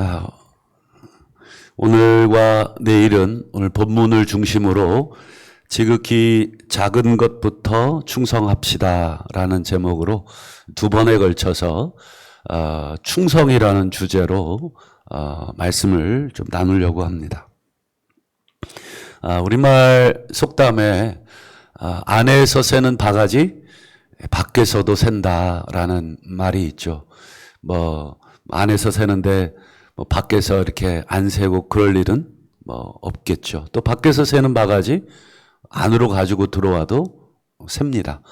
아, 오늘과 내일은 오늘 본문을 중심으로 지극히 작은 것부터 충성합시다라는 제목으로 두 번에 걸쳐서 충성이라는 주제로 말씀을 좀 나누려고 합니다. 우리말 속담에 안에서 새는 바가지 밖에서도 샌다라는 말이 있죠. 안에서 새는데 밖에서 이렇게 안 새고 그럴 일은 없겠죠. 또 밖에서 새는 바가지 안으로 가지고 들어와도 셉니다.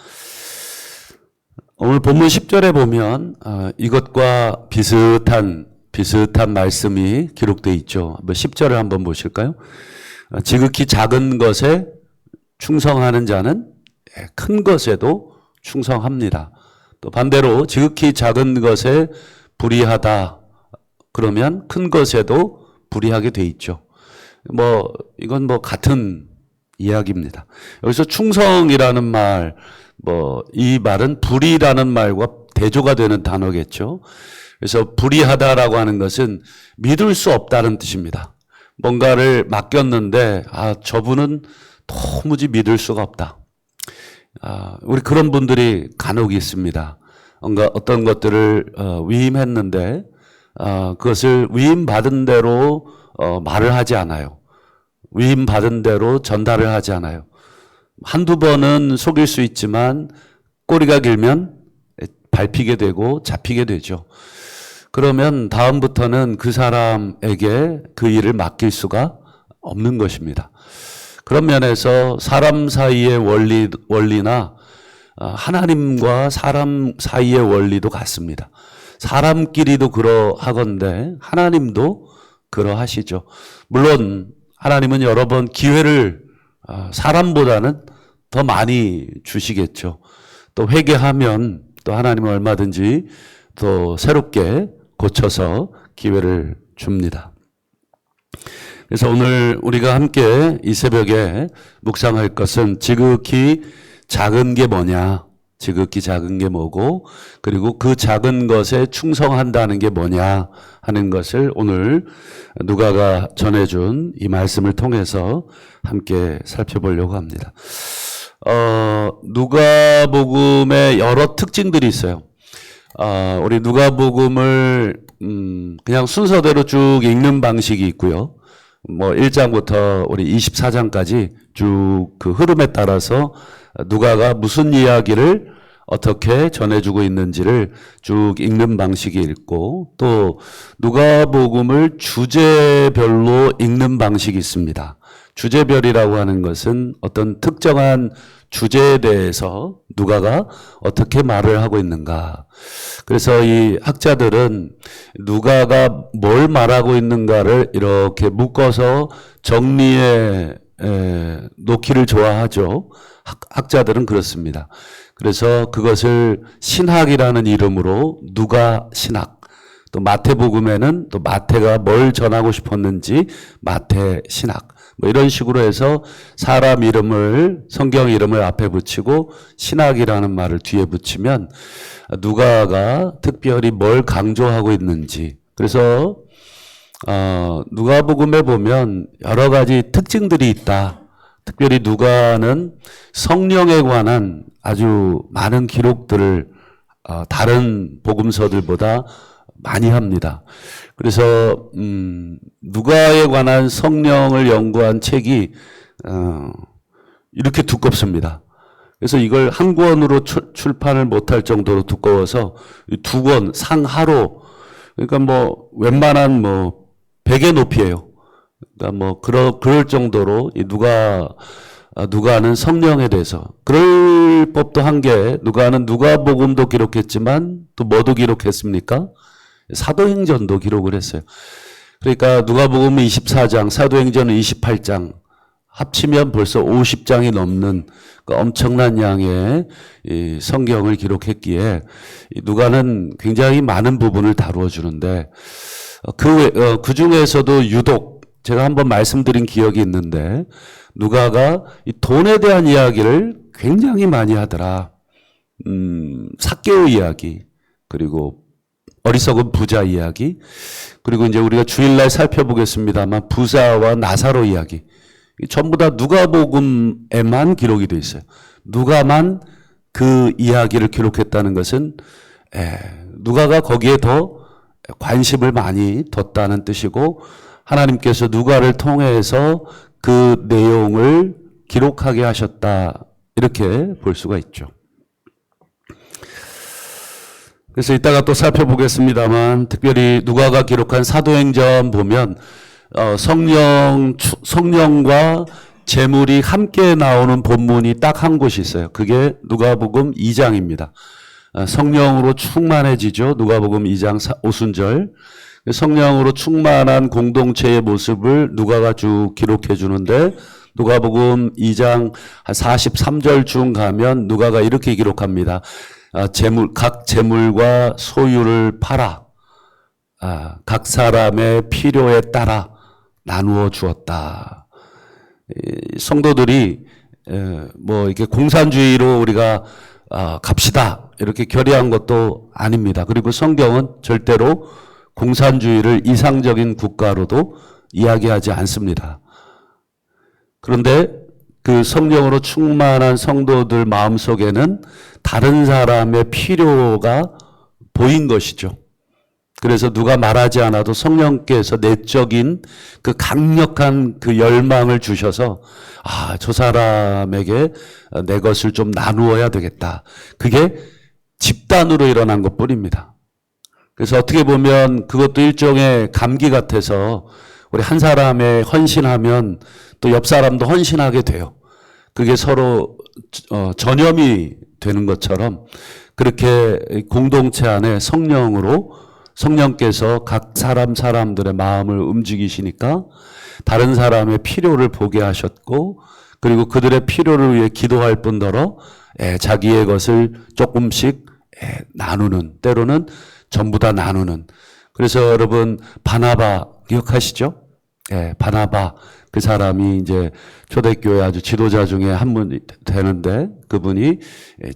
오늘 본문 10절에 보면 이것과 비슷한 말씀이 기록되어 있죠. 10절을 한번 보실까요? 지극히 작은 것에 충성하는 자는 큰 것에도 충성합니다. 또 반대로 지극히 작은 것에 불의하다 그러면 큰 것에도 불의하게 돼 있죠. 이건 같은 이야기입니다. 여기서 충성이라는 말, 이 말은 불의라는 말과 대조가 되는 단어겠죠. 그래서 불의하다라고 하는 것은 믿을 수 없다는 뜻입니다. 뭔가를 맡겼는데, 저분은 도무지 믿을 수가 없다. 우리 그런 분들이 간혹 있습니다. 뭔가 어떤 것들을 위임했는데, 그것을 위임받은 대로 말을 하지 않아요. 위임받은 대로 전달을 하지 않아요. 한두 번은 속일 수 있지만 꼬리가 길면 밟히게 되고 잡히게 되죠. 그러면 다음부터는 그 사람에게 그 일을 맡길 수가 없는 것입니다. 그런 면에서 사람 사이의 원리나 하나님과 사람 사이의 원리도 같습니다. 사람끼리도 그러하건대 하나님도 그러하시죠. 물론 하나님은 여러 번 기회를 사람보다는 더 많이 주시겠죠. 또 회개하면 또 하나님은 얼마든지 또 새롭게 고쳐서 기회를 줍니다. 그래서 오늘 우리가 함께 이 새벽에 묵상할 것은 지극히 작은 게 뭐냐, 지극히 작은 게 뭐고, 그리고 그 작은 것에 충성한다는 게 뭐냐 하는 것을 오늘 누가가 전해준 이 말씀을 통해서 함께 살펴보려고 합니다. 누가복음의 여러 특징들이 있어요. 우리 누가복음을 그냥 순서대로 쭉 읽는 방식이 있고요. 1장부터 우리 24장까지 쭉 그 흐름에 따라서 누가가 무슨 이야기를 어떻게 전해주고 있는지를 쭉 읽는 방식이 있고, 또 누가복음을 주제별로 읽는 방식이 있습니다. 주제별이라고 하는 것은 어떤 특정한 주제에 대해서 누가가 어떻게 말을 하고 있는가. 그래서 이 학자들은 누가가 뭘 말하고 있는가를 이렇게 묶어서 정리해 놓기를 좋아하죠. 학자들은 그렇습니다. 그래서 그것을 신학이라는 이름으로 누가 신학, 또 마태복음에는 또 마태가 뭘 전하고 싶었는지 마태 신학, 이런 식으로 해서 사람 이름을, 성경 이름을 앞에 붙이고 신학이라는 말을 뒤에 붙이면 누가가 특별히 뭘 강조하고 있는지. 그래서 누가복음에 보면 여러 가지 특징들이 있다. 특별히 누가는 성령에 관한 아주 많은 기록들을 다른 복음서들보다 많이 합니다. 그래서 누가에 관한 성령을 연구한 책이 이렇게 두껍습니다. 그래서 이걸 한 권으로 출판을 못할 정도로 두꺼워서 두 권 상하로, 그러니까 웬만한 베개 높이예요. 그러니까 그럴 정도로 이 누가는 성령에 대해서, 그럴 법도 한 게, 누가는 누가복음도 기록했지만 또 뭐도 기록했습니까? 사도행전도 기록을 했어요. 그러니까 누가복음은 24장, 사도행전은 28장, 합치면 벌써 50장이 넘는 엄청난 양의 이 성경을 기록했기에 누가는 굉장히 많은 부분을 다루어 주는데, 그 중에서도 유독 제가 한번 말씀드린 기억이 있는데, 누가가 이 돈에 대한 이야기를 굉장히 많이 하더라. 삭개오 이야기, 그리고 어리석은 부자 이야기, 그리고 이제 우리가 주일날 살펴보겠습니다만 부자와 나사로 이야기, 전부 다 누가복음에만 기록이 돼 있어요. 누가만 그 이야기를 기록했다는 것은 누가가 거기에 더 관심을 많이 뒀다는 뜻이고, 하나님께서 누가를 통해서 그 내용을 기록하게 하셨다, 이렇게 볼 수가 있죠. 그래서 이따가 또 살펴보겠습니다만, 특별히 누가가 기록한 사도행전 보면 성령과 재물이 함께 나오는 본문이 딱 한 곳이 있어요. 그게 누가복음 2장입니다. 성령으로 충만해지죠. 누가복음 2장 오순절. 성령으로 충만한 공동체의 모습을 누가가 쭉 기록해 주는데, 누가복음 2장 한 43절쯤 가면 누가가 이렇게 기록합니다. 각 재물과 소유를 팔아 각 사람의 필요에 따라 나누어 주었다. 성도들이 뭐 이렇게 공산주의로 우리가 갑시다 이렇게 결의한 것도 아닙니다. 그리고 성경은 절대로 공산주의를 이상적인 국가로도 이야기하지 않습니다. 그런데 그 성령으로 충만한 성도들 마음속에는 다른 사람의 필요가 보인 것이죠. 그래서 누가 말하지 않아도 성령께서 내적인 그 강력한 그 열망을 주셔서 저 사람에게 내 것을 좀 나누어야 되겠다. 그게 집단으로 일어난 것뿐입니다. 그래서 어떻게 보면 그것도 일종의 감기 같아서 우리 한 사람에 헌신하면 또 옆 사람도 헌신하게 돼요. 그게 서로 전염이 되는 것처럼 그렇게 공동체 안에 성령께서 각 사람들의 마음을 움직이시니까 다른 사람의 필요를 보게 하셨고, 그리고 그들의 필요를 위해 기도할 뿐더러 자기의 것을 조금씩 나누는, 때로는 전부 다 나누는. 그래서 여러분 바나바 기억하시죠? 바나바, 그 사람이 이제 초대교회 아주 지도자 중에 한 분이 되는데, 그분이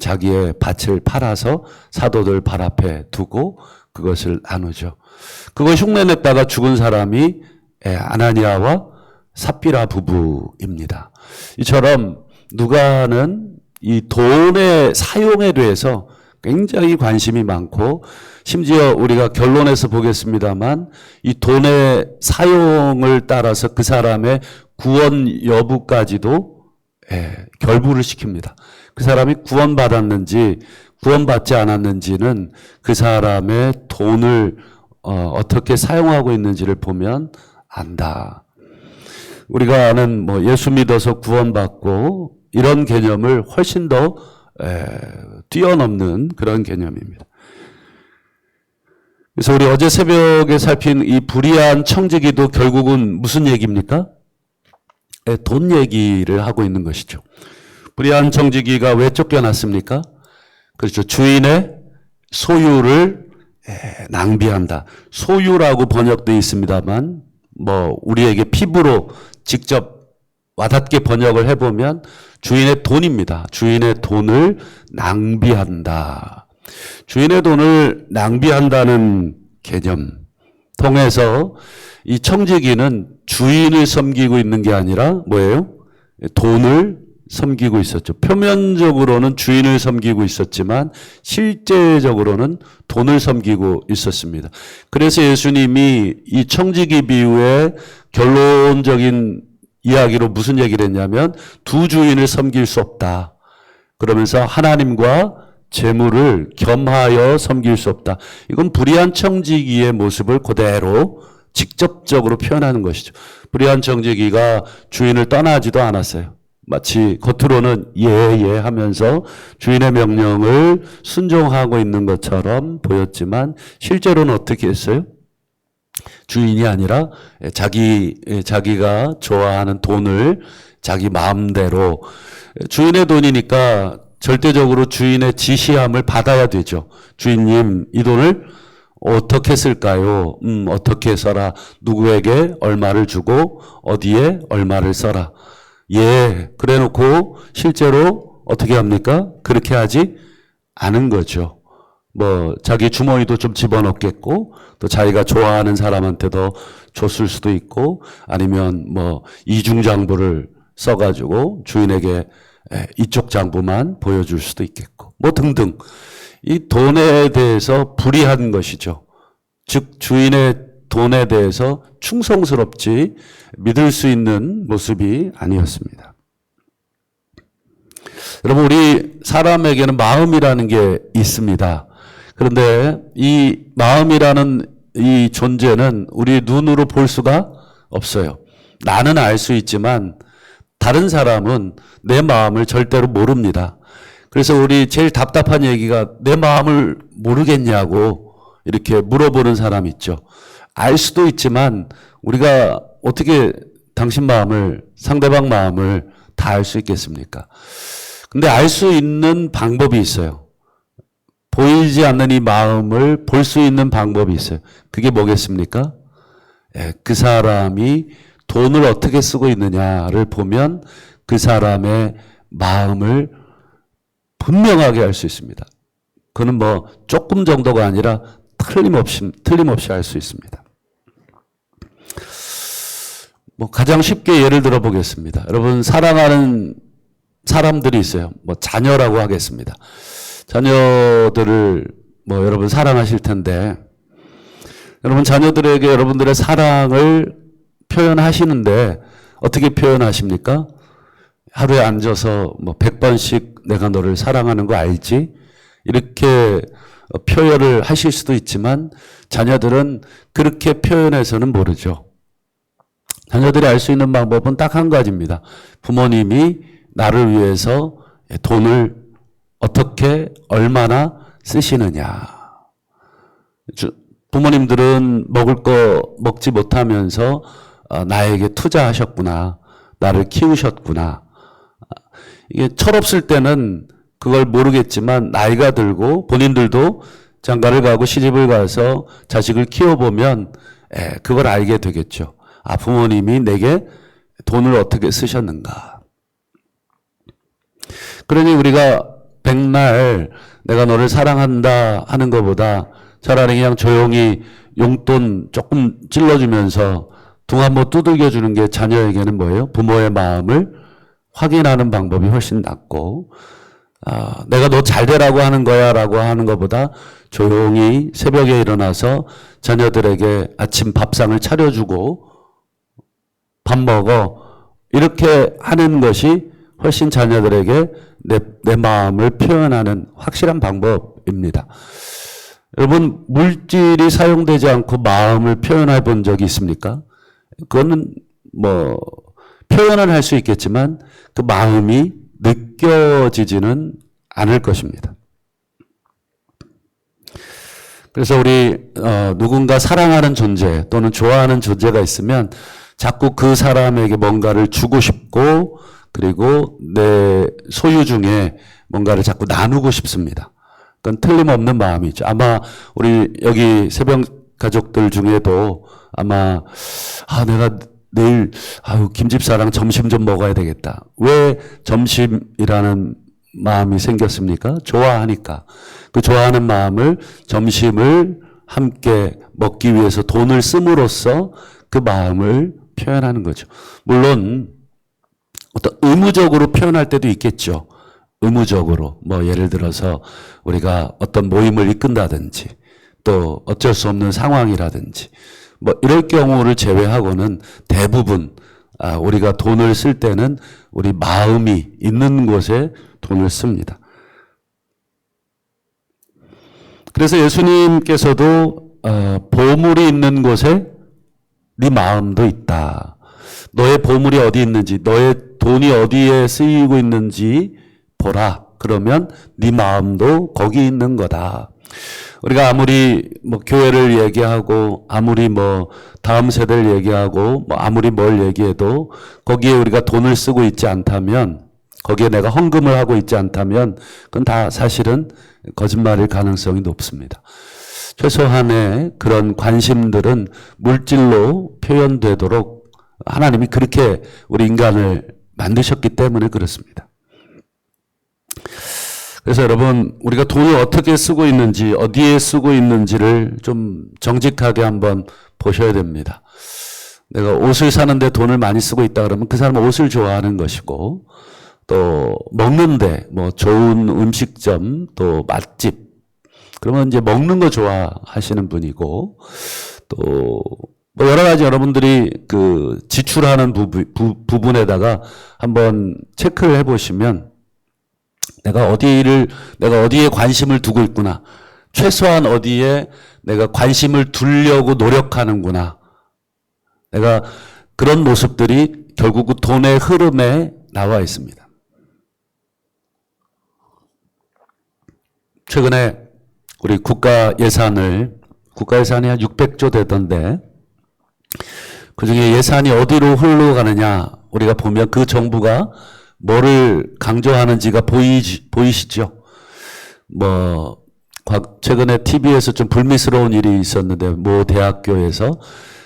자기의 밭을 팔아서 사도들 발 앞에 두고 그것을 나누죠. 그걸 흉내냈다가 죽은 사람이 아나니아와 삽비라 부부입니다. 이처럼 누가는 이 돈의 사용에 대해서 굉장히 관심이 많고, 심지어 우리가 결론에서 보겠습니다만 이 돈의 사용을 따라서 그 사람의 구원 여부까지도 결부를 시킵니다. 그 사람이 구원받았는지 구원받지 않았는지는 그 사람의 돈을 어떻게 사용하고 있는지를 보면 안다. 우리가 아는 뭐 예수 믿어서 구원받고 이런 개념을 훨씬 더 뛰어넘는 그런 개념입니다. 그래서 우리 어제 새벽에 살핀 이 불의한 청지기도 결국은 무슨 얘기입니까? 돈 얘기를 하고 있는 것이죠. 불의한 청지기가 왜 쫓겨났습니까? 그렇죠. 주인의 소유를 낭비한다. 소유라고 번역되어 있습니다만 뭐 우리에게 피부로 직접 와닿게 번역을 해보면 주인의 돈입니다. 주인의 돈을 낭비한다. 주인의 돈을 낭비한다는 개념 통해서 이 청지기는 주인을 섬기고 있는 게 아니라 뭐예요? 돈을 섬기고 있었죠. 표면적으로는 주인을 섬기고 있었지만 실제적으로는 돈을 섬기고 있었습니다. 그래서 예수님이 이 청지기 비유의 결론적인 이야기로 무슨 얘기를 했냐면 두 주인을 섬길 수 없다. 그러면서 하나님과 재물을 겸하여 섬길 수 없다. 이건 불의한 청지기의 모습을 그대로 직접적으로 표현하는 것이죠. 불의한 청지기가 주인을 떠나지도 않았어요. 마치 겉으로는 예 하면서 주인의 명령을 순종하고 있는 것처럼 보였지만 실제로는 어떻게 했어요? 주인이 아니라 자기가 좋아하는 돈을 자기 마음대로, 주인의 돈이니까 절대적으로 주인의 지시함을 받아야 되죠. 주인님, 이 돈을 어떻게 쓸까요? 어떻게 써라. 누구에게 얼마를 주고 어디에 얼마를 써라. 그래 놓고 실제로 어떻게 합니까? 그렇게 하지 않은 거죠. 뭐 자기 주머니도 좀 집어넣겠고 또 자기가 좋아하는 사람한테도 줬을 수도 있고 아니면 뭐 이중장부를 써가지고 주인에게 이쪽 장부만 보여줄 수도 있겠고 뭐 등등 이 돈에 대해서 불이한 것이죠. 즉 주인의 돈에 대해서 충성스럽지 믿을 수 있는 모습이 아니었습니다. 여러분 우리 사람에게는 마음이라는 게 있습니다. 그런데 이 마음이라는 이 존재는 우리 눈으로 볼 수가 없어요. 나는 알 수 있지만 다른 사람은 내 마음을 절대로 모릅니다. 그래서 우리 제일 답답한 얘기가 내 마음을 모르겠냐고 이렇게 물어보는 사람 있죠. 알 수도 있지만 우리가 어떻게 당신 마음을 상대방 마음을 다 알 수 있겠습니까? 근데 알 수 있는 방법이 있어요. 보이지 않는 이 마음을 볼 수 있는 방법이 있어요. 그게 뭐겠습니까? 그 사람이 돈을 어떻게 쓰고 있느냐를 보면 그 사람의 마음을 분명하게 알 수 있습니다. 그는 뭐 조금 정도가 아니라 틀림없이 알 수 있습니다. 뭐 가장 쉽게 예를 들어 보겠습니다. 여러분 사랑하는 사람들이 있어요. 뭐 자녀라고 하겠습니다. 자녀들을 뭐 여러분 사랑하실 텐데 여러분 자녀들에게 여러분들의 사랑을 표현하시는데 어떻게 표현하십니까? 하루에 앉아서 뭐 100번씩 내가 너를 사랑하는 거 알지? 이렇게 표현을 하실 수도 있지만 자녀들은 그렇게 표현해서는 모르죠. 자녀들이 알 수 있는 방법은 딱 한 가지입니다. 부모님이 나를 위해서 돈을 어떻게 얼마나 쓰시느냐. 부모님들은 먹을 거 먹지 못하면서 나에게 투자하셨구나. 나를 키우셨구나. 이게 철없을 때는 그걸 모르겠지만 나이가 들고 본인들도 장가를 가고 시집을 가서 자식을 키워보면 그걸 알게 되겠죠. 아, 부모님이 내게 돈을 어떻게 쓰셨는가. 그러니 우리가 백날 내가 너를 사랑한다 하는 것보다 차라리 그냥 조용히 용돈 조금 찔러주면서 둥 한번 두들겨주는 게 자녀에게는 뭐예요? 부모의 마음을 확인하는 방법이 훨씬 낫고 내가 너 잘 되라고 하는 거야 라고 하는 것보다 조용히 새벽에 일어나서 자녀들에게 아침 밥상을 차려주고 밥 먹어 이렇게 하는 것이 훨씬 자녀들에게 내 마음을 표현하는 확실한 방법입니다. 여러분 물질이 사용되지 않고 마음을 표현해 본 적이 있습니까? 그거는 뭐 표현은 할 수 있겠지만 그 마음이 느껴지지는 않을 것입니다. 그래서 우리 누군가 사랑하는 존재 또는 좋아하는 존재가 있으면 자꾸 그 사람에게 뭔가를 주고 싶고 그리고 내 소유 중에 뭔가를 자꾸 나누고 싶습니다. 그건 틀림없는 마음이죠. 아마 우리 여기 새벽 가족들 중에도 아마 내가 내일 김집사랑 점심 좀 먹어야 되겠다. 왜 점심이라는 마음이 생겼습니까? 좋아하니까. 그 좋아하는 마음을 점심을 함께 먹기 위해서 돈을 씀으로써 그 마음을 표현하는 거죠. 물론 어떤 의무적으로 표현할 때도 있겠죠. 의무적으로 뭐 예를 들어서 우리가 어떤 모임을 이끈다든지 또 어쩔 수 없는 상황이라든지 뭐 이럴 경우를 제외하고는 대부분 우리가 돈을 쓸 때는 우리 마음이 있는 곳에 돈을 씁니다. 그래서 예수님께서도 보물이 있는 곳에 네 마음도 있다. 너의 보물이 어디 있는지, 너의 돈이 어디에 쓰이고 있는지 보라. 그러면 네 마음도 거기 있는 거다. 우리가 아무리 뭐 교회를 얘기하고 아무리 뭐 다음 세대를 얘기하고 뭐 아무리 뭘 얘기해도 거기에 우리가 돈을 쓰고 있지 않다면 거기에 내가 헌금을 하고 있지 않다면 그건 다 사실은 거짓말일 가능성이 높습니다. 최소한의 그런 관심들은 물질로 표현되도록 하나님이 그렇게 우리 인간을 만드셨기 때문에 그렇습니다. 그래서 여러분, 우리가 돈을 어떻게 쓰고 있는지, 어디에 쓰고 있는지를 좀 정직하게 한번 보셔야 됩니다. 내가 옷을 사는데 돈을 많이 쓰고 있다 그러면 그 사람은 옷을 좋아하는 것이고, 또 먹는데 뭐 좋은 음식점, 또 맛집, 그러면 이제 먹는 거 좋아하시는 분이고, 또 뭐 여러 가지 여러분들이 그 지출하는 부분에다가 한번 체크를 해보시면 내가 어디에 관심을 두고 있구나. 최소한 어디에 내가 관심을 두려고 노력하는구나. 내가 그런 모습들이 결국 돈의 흐름에 나와 있습니다. 최근에 우리 국가 예산이 한 600조 되던데 그중에 예산이 어디로 흘러가느냐 우리가 보면 그 정부가 뭐를 강조하는지가 보이시죠? 뭐 최근에 TV에서 좀 불미스러운 일이 있었는데 모 대학교에서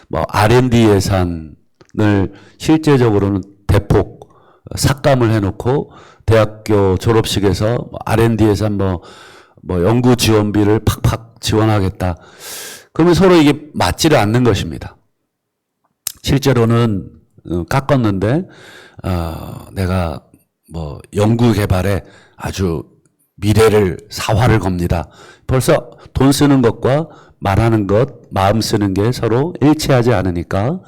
뭐 R&D 예산을 실제적으로는 대폭 삭감을 해놓고 대학교 졸업식에서 R&D 예산 뭐 연구 지원비를 팍팍 지원하겠다. 그러면 서로 이게 맞지를 않는 것입니다. 실제로는 깎았는데 내가 뭐 연구 개발에 아주 미래를 사활을 겁니다. 벌써 돈 쓰는 것과 말하는 것, 마음 쓰는 게 서로 일치하지 않으니까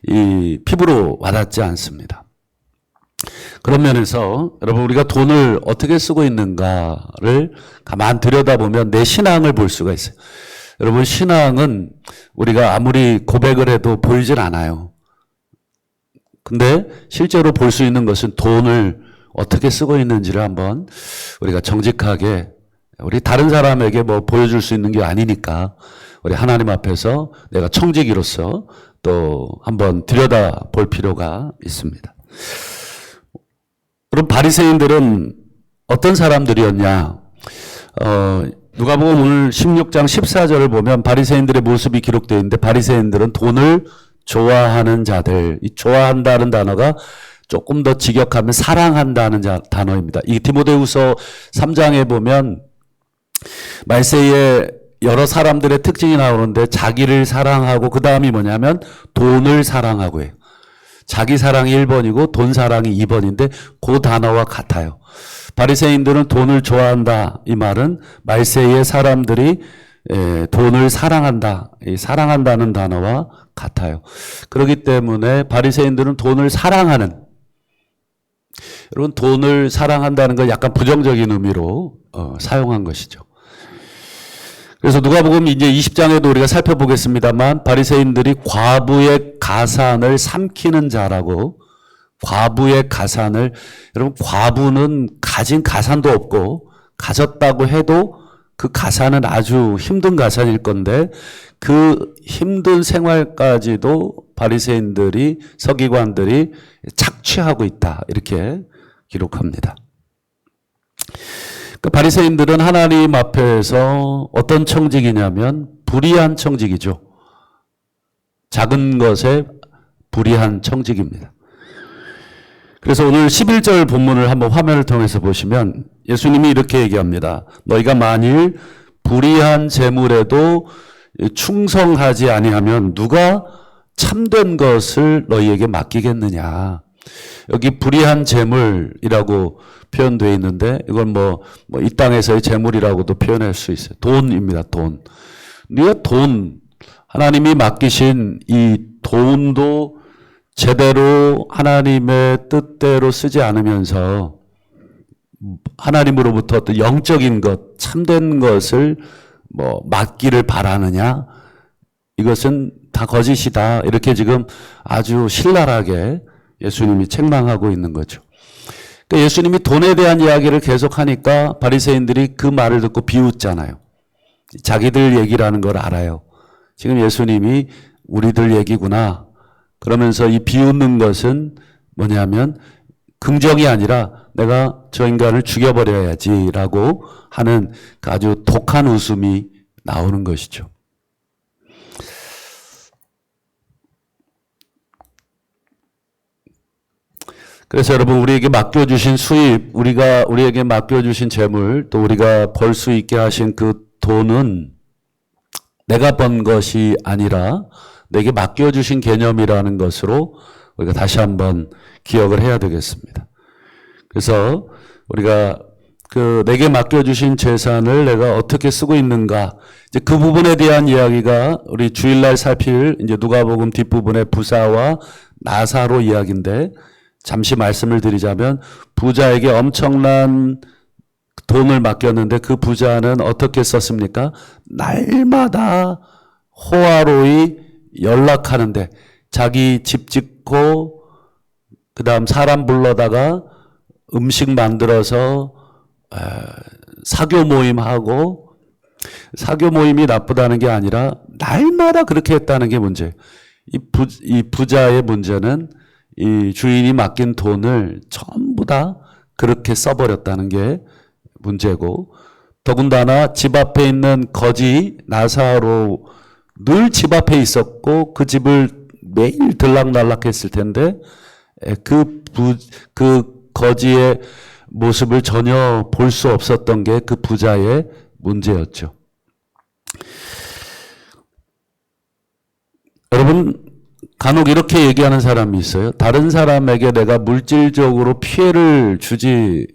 이 피부로 와닿지 않습니다. 그런 면에서 여러분 우리가 돈을 어떻게 쓰고 있는가를 가만 들여다보면 내 신앙을 볼 수가 있어요. 여러분 신앙은 우리가 아무리 고백을 해도 보이질 않아요. 근데 실제로 볼 수 있는 것은 돈을 어떻게 쓰고 있는지를 한번 우리가 정직하게 우리 다른 사람에게 뭐 보여줄 수 있는 게 아니니까 우리 하나님 앞에서 내가 청지기로서 또 한번 들여다 볼 필요가 있습니다. 그럼 바리새인들은 어떤 사람들이었냐? 누가복음 오늘 16장 14절을 보면 바리새인들의 모습이 기록되어 있는데 바리새인들은 돈을 좋아하는 자들, 이 좋아한다는 단어가 조금 더 직역하면 사랑한다는 단어입니다. 이 디모데후서 3장에 보면 말세에 여러 사람들의 특징이 나오는데 자기를 사랑하고 그 다음이 뭐냐면 돈을 사랑하고 해요. 자기 사랑이 1번이고 돈 사랑이 2번인데 그 단어와 같아요. 바리새인들은 돈을 좋아한다. 이 말은 말세의 사람들이 돈을 사랑한다. 이 사랑한다는 단어와 같아요. 그렇기 때문에 바리새인들은 돈을 사랑하는 여러분 돈을 사랑한다는 걸 약간 부정적인 의미로 사용한 것이죠. 그래서 누가복음 이제 20장에도 우리가 살펴보겠습니다만 바리새인들이 과부의 가산을 삼키는 자라고 과부의 가산을 여러분 과부는 가진 가산도 없고 가졌다고 해도 그 가산은 아주 힘든 가산일 건데 그 힘든 생활까지도 바리새인들이 서기관들이 착취하고 있다 이렇게 기록합니다. 그 바리새인들은 하나님 앞에서 어떤 청직이냐면 불의한 청직이죠. 작은 것에 불의한 청직입니다. 그래서 오늘 11절 본문을 한번 화면을 통해서 보시면 예수님이 이렇게 얘기합니다. 너희가 만일 불의한 재물에도 충성하지 아니하면 누가 참된 것을 너희에게 맡기겠느냐. 여기 불의한 재물이라고 표현되어 있는데 이건 뭐 이 땅에서의 재물이라고도 표현할 수 있어요. 돈입니다. 돈. 네가 돈 하나님이 맡기신 이 돈도 제대로 하나님의 뜻대로 쓰지 않으면서 하나님으로부터 어떤 영적인 것, 참된 것을 뭐 맡기를 바라느냐? 이것은 다 거짓이다. 이렇게 지금 아주 신랄하게 예수님이 책망하고 있는 거죠. 그러니까 예수님이 돈에 대한 이야기를 계속하니까 바리새인들이 그 말을 듣고 비웃잖아요. 자기들 얘기라는 걸 알아요. 지금 예수님이 우리들 얘기구나. 그러면서 이 비웃는 것은 뭐냐면 긍정이 아니라 내가 저 인간을 죽여버려야지라고 하는 그 아주 독한 웃음이 나오는 것이죠. 그래서 여러분, 우리에게 맡겨주신 수입, 우리에게 맡겨주신 재물, 또 우리가 벌 수 있게 하신 그 돈은 내가 번 것이 아니라 내게 맡겨주신 개념이라는 것으로 우리가 다시 한번 기억을 해야 되겠습니다. 그래서 우리가 내게 맡겨주신 재산을 내가 어떻게 쓰고 있는가, 이제 그 부분에 대한 이야기가 우리 주일날 살필 이제 누가복음 뒷부분의 부자와 나사로 이야기인데, 잠시 말씀을 드리자면 부자에게 엄청난 돈을 맡겼는데 그 부자는 어떻게 썼습니까? 날마다 호화로이 연락하는데, 자기 집 짓고 그다음 사람 불러다가 음식 만들어서 사교 모임하고, 사교 모임이 나쁘다는 게 아니라 날마다 그렇게 했다는 게 문제예요. 이 부자의 문제는 이 주인이 맡긴 돈을 전부 다 그렇게 써버렸다는 게 문제고, 더군다나 집 앞에 있는 거지 나사로 늘 집 앞에 있었고 그 집을 매일 들락날락 했을 텐데 그 거지의 모습을 전혀 볼 수 없었던 게 그 부자의 문제였죠. 여러분, 간혹 이렇게 얘기하는 사람이 있어요. 다른 사람에게 내가 물질적으로 피해를 주지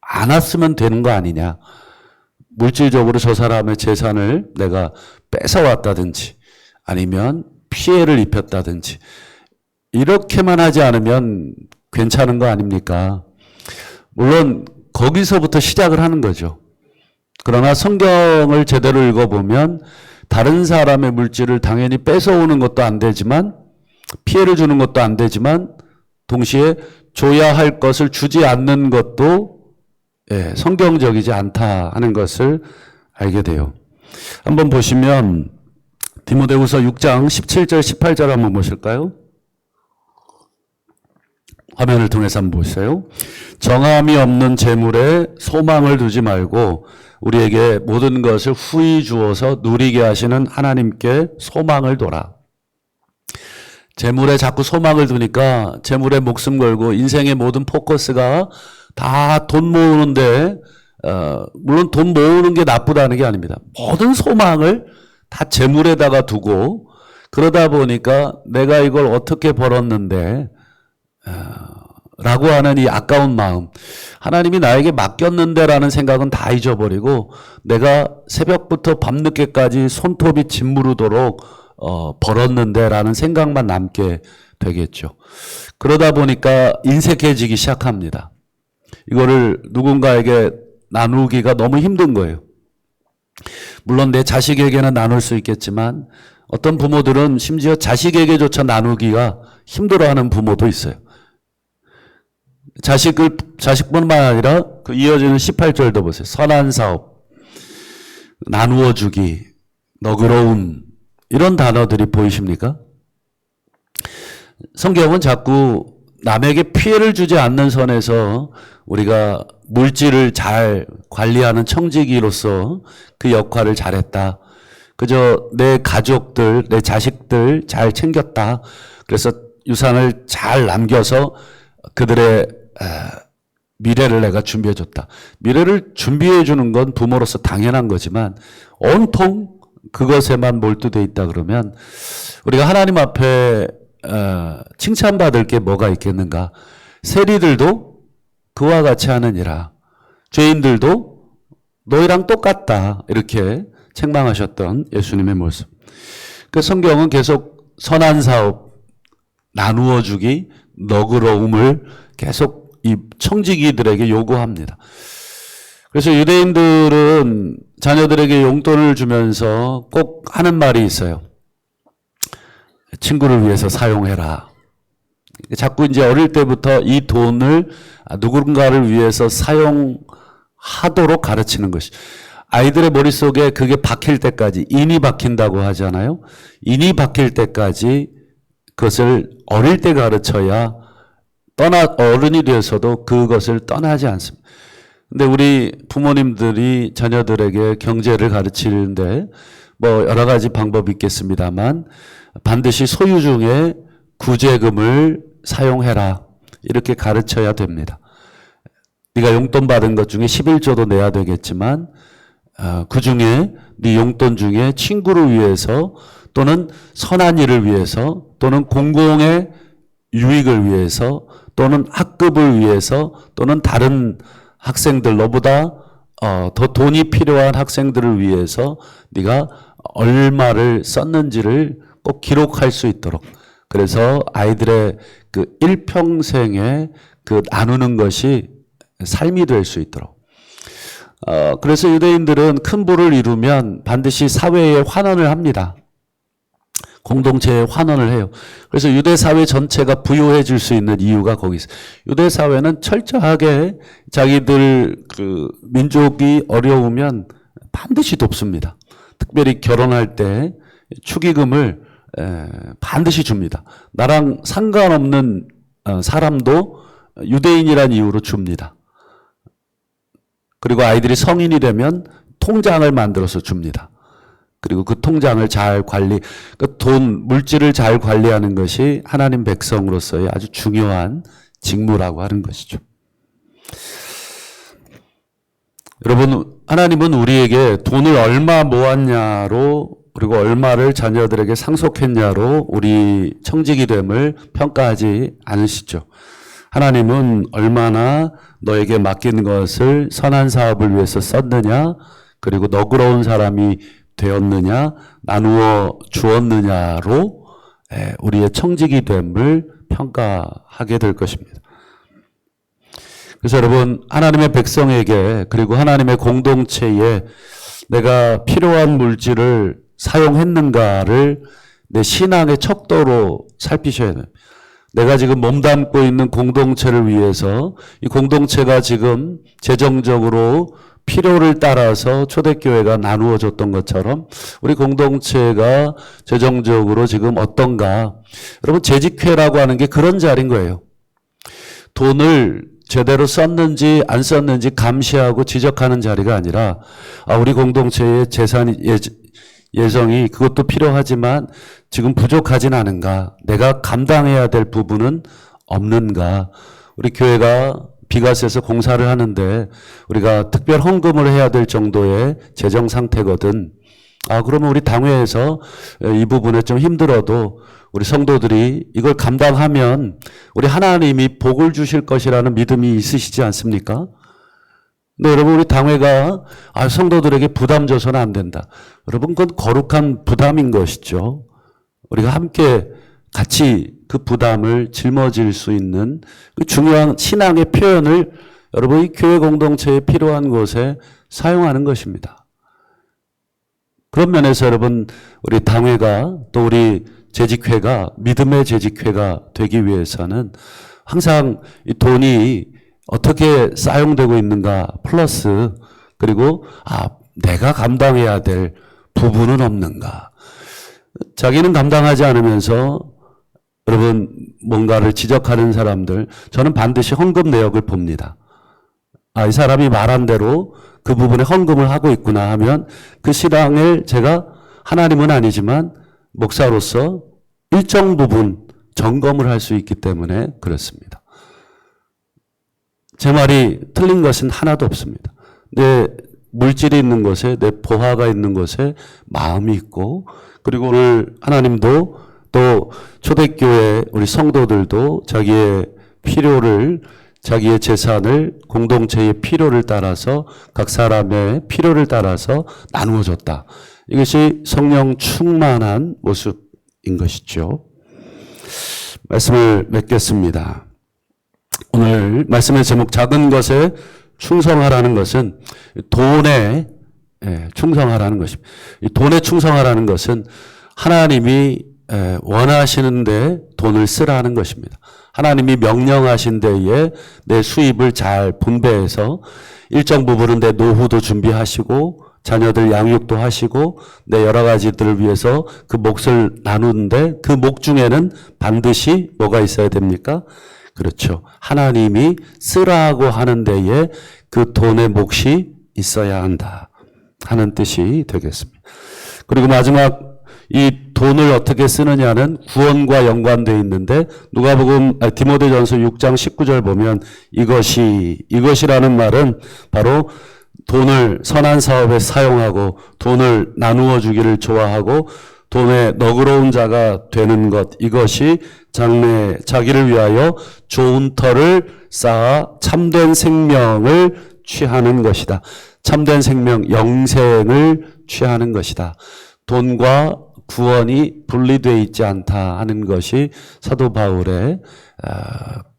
않았으면 되는 거 아니냐. 물질적으로 저 사람의 재산을 내가 뺏어왔다든지 아니면 피해를 입혔다든지 이렇게만 하지 않으면 괜찮은 거 아닙니까? 물론 거기서부터 시작을 하는 거죠. 그러나 성경을 제대로 읽어보면 다른 사람의 물질을 당연히 뺏어오는 것도 안 되지만 피해를 주는 것도 안 되지만 동시에 줘야 할 것을 주지 않는 것도 성경적이지 않다 하는 것을 알게 돼요. 한번 보시면 디모데후서 6장 17절 18절 한번 보실까요? 화면을 통해서 한번 보세요. 정함이 없는 재물에 소망을 두지 말고 우리에게 모든 것을 후히 주어서 누리게 하시는 하나님께 소망을 둬라. 재물에 자꾸 소망을 두니까 재물에 목숨 걸고 인생의 모든 포커스가 다 돈 모으는데, 물론 돈 모으는 게 나쁘다는 게 아닙니다. 모든 소망을 다 재물에다가 두고 그러다 보니까 내가 이걸 어떻게 벌었는데 라고 하는 이 아까운 마음, 하나님이 나에게 맡겼는데 라는 생각은 다 잊어버리고 내가 새벽부터 밤늦게까지 손톱이 짓무르도록 벌었는데 라는 생각만 남게 되겠죠. 그러다 보니까 인색해지기 시작합니다. 이거를 누군가에게 나누기가 너무 힘든 거예요. 물론 내 자식에게는 나눌 수 있겠지만 어떤 부모들은 심지어 자식에게조차 나누기가 힘들어하는 부모도 있어요. 자식뿐만 아니라 그 이어지는 18절도 보세요. 선한 사업, 나누어 주기, 너그러움, 이런 단어들이 보이십니까? 성경은 자꾸 남에게 피해를 주지 않는 선에서 우리가 물질을 잘 관리하는 청지기로서 그 역할을 잘했다. 그저 내 가족들, 내 자식들 잘 챙겼다. 그래서 유산을 잘 남겨서 그들의 미래를 내가 준비해줬다. 미래를 준비해주는 건 부모로서 당연한 거지만 온통 그것에만 몰두돼 있다 그러면 우리가 하나님 앞에 칭찬받을 게 뭐가 있겠는가. 세리들도 그와 같이 하느니라. 죄인들도 너희랑 똑같다. 이렇게 책망하셨던 예수님의 모습. 그 성경은 계속 선한 사업, 나누어 주기, 너그러움을 계속 이 청지기들에게 요구합니다. 그래서 유대인들은 자녀들에게 용돈을 주면서 꼭 하는 말이 있어요. 친구를 위해서 사용해라. 자꾸 이제 어릴 때부터 이 돈을 누군가를 위해서 사용하도록 가르치는 것이. 아이들의 머릿속에 그게 박힐 때까지, 인이 박힌다고 하잖아요. 인이 박힐 때까지 그것을 어릴 때 가르쳐야 어른이 돼서도 그것을 떠나지 않습니다. 근데 우리 부모님들이 자녀들에게 경제를 가르치는데 뭐 여러 가지 방법이 있겠습니다만 반드시 소유 중에 구제금을 사용해라. 이렇게 가르쳐야 됩니다. 네가 용돈 받은 것 중에 11조도 내야 되겠지만 그 중에 네 용돈 중에 친구를 위해서 또는 선한 일을 위해서 또는 공공의 유익을 위해서 또는 학급을 위해서 또는 다른 학생들 너보다 더 돈이 필요한 학생들을 위해서 네가 얼마를 썼는지를 꼭 기록할 수 있도록, 그래서 아이들의 그 일평생에 그 나누는 것이 삶이 될 수 있도록. 그래서 유대인들은 큰 부를 이루면 반드시 사회에 환원을 합니다. 공동체에 환원을 해요. 그래서 유대 사회 전체가 부유해질 수 있는 이유가 거기 있어요. 유대 사회는 철저하게 자기들 그 민족이 어려우면 반드시 돕습니다. 특별히 결혼할 때 축의금을 반드시 줍니다. 나랑 상관없는 사람도 유대인이란 이유로 줍니다. 그리고 아이들이 성인이 되면 통장을 만들어서 줍니다. 그리고 그 통장을 잘 그 돈, 물질을 잘 관리하는 것이 하나님 백성으로서의 아주 중요한 직무라고 하는 것이죠. 여러분, 하나님은 우리에게 돈을 얼마 모았냐로 그리고 얼마를 자녀들에게 상속했냐로 우리 청지기 됨을 평가하지 않으시죠. 하나님은 얼마나 너에게 맡긴 것을 선한 사업을 위해서 썼느냐, 그리고 너그러운 사람이 되었느냐, 나누어 주었느냐로 우리의 청지기 됨을 평가하게 될 것입니다. 그래서 여러분, 하나님의 백성에게 그리고 하나님의 공동체에 내가 필요한 물질을 사용했는가를 내 신앙의 척도로 살피셔야 돼요. 내가 지금 몸담고 있는 공동체를 위해서 이 공동체가 지금 재정적으로 필요를 따라서 초대교회가 나누어 줬던 것처럼 우리 공동체가 재정적으로 지금 어떤가. 여러분, 재직회라고 하는 게 그런 자리인 거예요. 돈을 제대로 썼는지 안 썼는지 감시하고 지적하는 자리가 아니라 우리 공동체의 재산이 예정이 그것도 필요하지만 지금 부족하진 않은가, 내가 감당해야 될 부분은 없는가. 우리 교회가 비과세에서 공사를 하는데 우리가 특별 헌금을 해야 될 정도의 재정 상태거든. 그러면 우리 당회에서 이 부분에 좀 힘들어도 우리 성도들이 이걸 감당하면 우리 하나님이 복을 주실 것이라는 믿음이 있으시지 않습니까? 근데 여러분, 우리 당회가 성도들에게 부담 줘서는 안 된다. 여러분, 그건 거룩한 부담인 것이죠. 우리가 함께 같이 그 부담을 짊어질 수 있는 그 중요한 신앙의 표현을 여러분, 이 교회 공동체에 필요한 곳에 사용하는 것입니다. 그런 면에서 여러분, 우리 당회가 또 우리 재직회가 믿음의 재직회가 되기 위해서는 항상 이 돈이 어떻게 사용되고 있는가 플러스 그리고 내가 감당해야 될 부분은 없는가. 자기는 감당하지 않으면서 여러분 뭔가를 지적하는 사람들, 저는 반드시 헌금 내역을 봅니다. 이 사람이 말한 대로 그 부분에 헌금을 하고 있구나 하면 그 신앙을 제가 하나님은 아니지만 목사로서 일정 부분 점검을 할 수 있기 때문에 그렇습니다. 제 말이 틀린 것은 하나도 없습니다. 내 물질이 있는 곳에, 내 보화가 있는 곳에 마음이 있고, 그리고 오늘 하나님도 또 초대교회 우리 성도들도 자기의 필요를, 자기의 재산을 공동체의 필요를 따라서 각 사람의 필요를 따라서 나누어 줬다. 이것이 성령 충만한 모습인 것이죠. 말씀을 맺겠습니다. 오늘 말씀의 제목, 작은 것에 충성하라는 것은 돈에 충성하라는 것입니다. 이 돈에 충성하라는 것은 하나님이 원하시는데 돈을 쓰라는 것입니다. 하나님이 명령하신 데에 내 수입을 잘 분배해서 일정 부분은 내 노후도 준비하시고 자녀들 양육도 하시고 내 여러 가지들을 위해서 그 몫을 나누는데 그 몫 중에는 반드시 뭐가 있어야 됩니까? 그렇죠. 하나님이 쓰라고 하는 데에 그 돈의 몫이 있어야 한다 하는 뜻이 되겠습니다. 그리고 마지막 이 돈을 어떻게 쓰느냐는 구원과 연관되어 있는데 디모데전서 6장 19절 보면 이것이라는 말은 바로 돈을 선한 사업에 사용하고 돈을 나누어 주기를 좋아하고 돈에 너그러운 자가 되는 것, 이것이 장래 자기를 위하여 좋은 터를 쌓아 참된 생명을 취하는 것이다. 참된 생명, 영생을 취하는 것이다. 돈과 구원이 분리되어 있지 않다 하는 것이 사도 바울의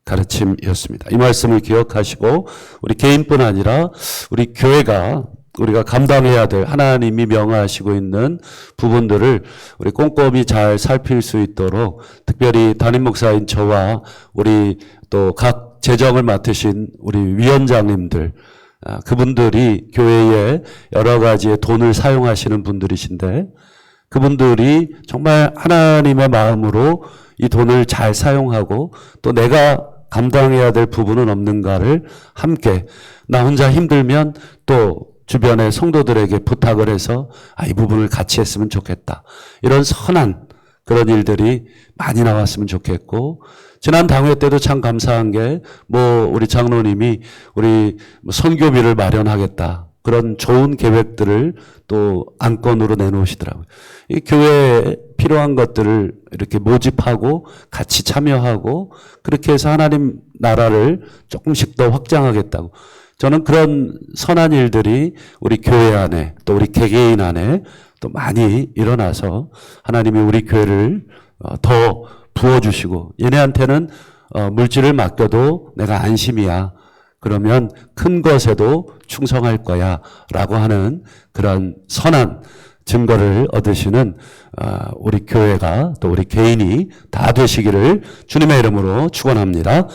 가르침이었습니다. 이 말씀을 기억하시고 우리 개인뿐 아니라 우리 교회가 우리가 감당해야 될 하나님이 명하시고 있는 부분들을 우리 꼼꼼히 잘 살필 수 있도록 특별히 담임 목사인 저와 우리 또 각 재정을 맡으신 우리 위원장님들, 그분들이 교회에 여러 가지의 돈을 사용하시는 분들이신데 그분들이 정말 하나님의 마음으로 이 돈을 잘 사용하고 또 내가 감당해야 될 부분은 없는가를 함께 나 혼자 힘들면 또 주변의 성도들에게 부탁을 해서 이 부분을 같이 했으면 좋겠다. 이런 선한 그런 일들이 많이 나왔으면 좋겠고 지난 당회 때도 참 감사한 게 우리 장로님이 우리 선교비를 마련하겠다. 그런 좋은 계획들을 또 안건으로 내놓으시더라고요. 이 교회에 필요한 것들을 이렇게 모집하고 같이 참여하고 그렇게 해서 하나님 나라를 조금씩 더 확장하겠다고. 저는 그런 선한 일들이 우리 교회 안에 또 우리 개개인 안에 또 많이 일어나서 하나님이 우리 교회를 더 부어주시고 얘네한테는 물질을 맡겨도 내가 안심이야. 그러면 큰 것에도 충성할 거야 라고 하는 그런 선한 증거를 얻으시는 우리 교회가 또 우리 개인이 다 되시기를 주님의 이름으로 축원합니다.